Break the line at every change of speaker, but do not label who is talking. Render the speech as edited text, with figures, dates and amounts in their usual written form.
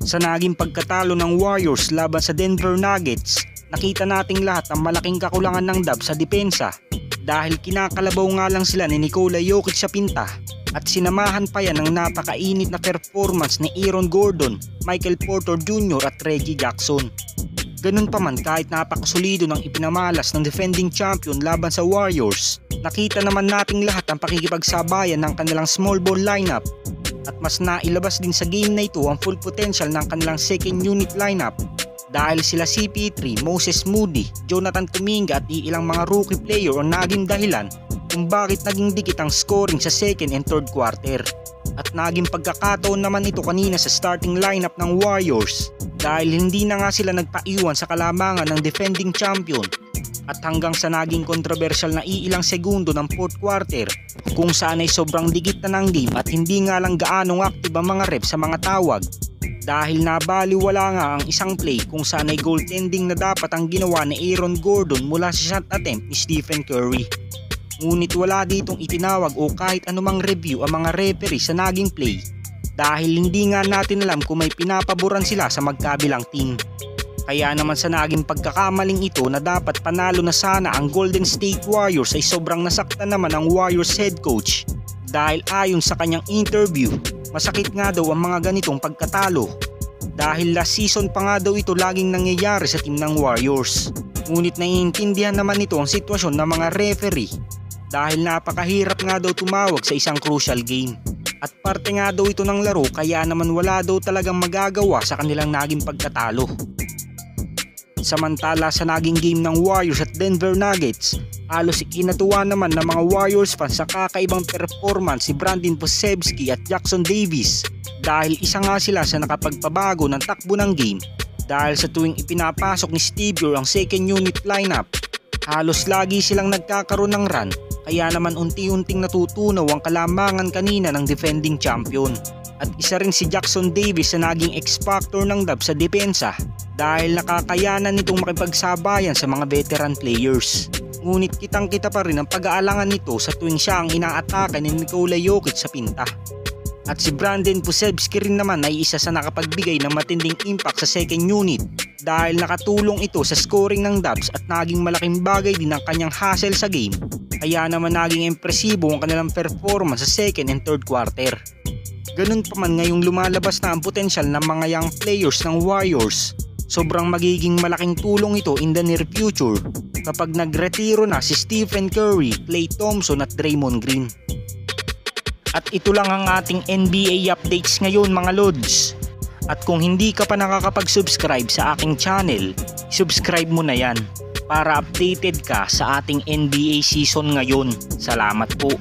Sa naging pagkatalo ng Warriors laban sa Denver Nuggets, nakita nating lahat ang malaking kakulangan ng Dubs sa depensa dahil kinakalabaw nga lang sila ni Nikola Jokic sa pinta at sinamahan pa yan ng napakainit na performance ni Aaron Gordon, Michael Porter Jr. at Reggie Jackson. Ganun pa man, kahit napakasolido ng ipinamalas ng defending champion laban sa Warriors, nakita naman nating lahat ang pakikipagsabayan ng kanilang small ball lineup at mas nailabas din sa game na ito ang full potential ng kanilang second unit lineup dahil sila CP3, Moses Moody, Jonathan Kuminga at ilang mga rookie player ang naging dahilan kung bakit naging dikit ang scoring sa second and third quarter. At naging pagkakataon naman ito kanina sa starting lineup ng Warriors dahil hindi na nga sila nagpaiwan sa kalamangan ng defending champion at hanggang sa naging kontrobersyal na ilang segundo ng fourth quarter kung saan ay sobrang dikit na ng game at hindi nga lang gaanong active ang mga ref sa mga tawag dahil nabaliwala nga ang isang play kung saan ay goaltending na dapat ang ginawa ni Aaron Gordon mula sa shot attempt ni Stephen Curry. Ngunit wala ditong itinawag o kahit anumang review ang mga referee sa naging play dahil hindi nga natin alam kung may pinapaboran sila sa magkabilang team. Kaya naman sa naging pagkakamaling ito na dapat panalo na sana ang Golden State Warriors ay sobrang nasaktan naman ang Warriors head coach dahil ayon sa kanyang interview, masakit nga daw ang mga ganitong pagkatalo dahil last season pa nga daw ito laging nangyayari sa team ng Warriors. Ngunit naiintindihan naman nito ang sitwasyon ng mga referee dahil napakahirap nga daw tumawag sa isang crucial game at parte nga daw ito ng laro kaya naman wala daw talagang magagawa sa kanilang naging pagkatalo. Samantala sa naging game ng Warriors at Denver Nuggets, halos ikinatuwa naman ng mga Warriors fans sa kakaibang performance si Brandon Podziemski at Jackson Davis dahil isa nga sila sa nakapagpabago ng takbo ng game dahil sa tuwing ipinapasok ni Steve Kerr ang second unit lineup, halos lagi silang nagkakaroon ng run kaya naman unti-unting natutunaw ang kalamangan kanina ng defending champion. At isa rin si Jackson Davis sa naging X-factor ng Dubs sa depensa dahil nakakayanan nitong makipagsabayan sa mga veteran players. Ngunit kitang-kita pa rin ang pag-aalangan nito sa tuwing siya ang inaatake ni Nikola Jokic sa pinta. At si Brandon Podziemski rin naman ay isa sa nakapagbigay ng matinding impact sa second unit dahil nakatulong ito sa scoring ng Dubs at naging malaking bagay din ang kanyang hustle sa game. Kaya naman naging impresibo ang kanilang performance sa second and third quarter. Ganun pa man ngayong lumalabas na ang potensyal ng mga young players ng Warriors, sobrang magiging malaking tulong ito in the near future kapag nagretiro na si Stephen Curry, Klay Thompson at Draymond Green. At ito lang ang ating NBA updates ngayon mga Lods. At kung hindi ka pa nakakapag-subscribe sa aking channel, subscribe mo na yan para updated ka sa ating NBA season ngayon. Salamat po.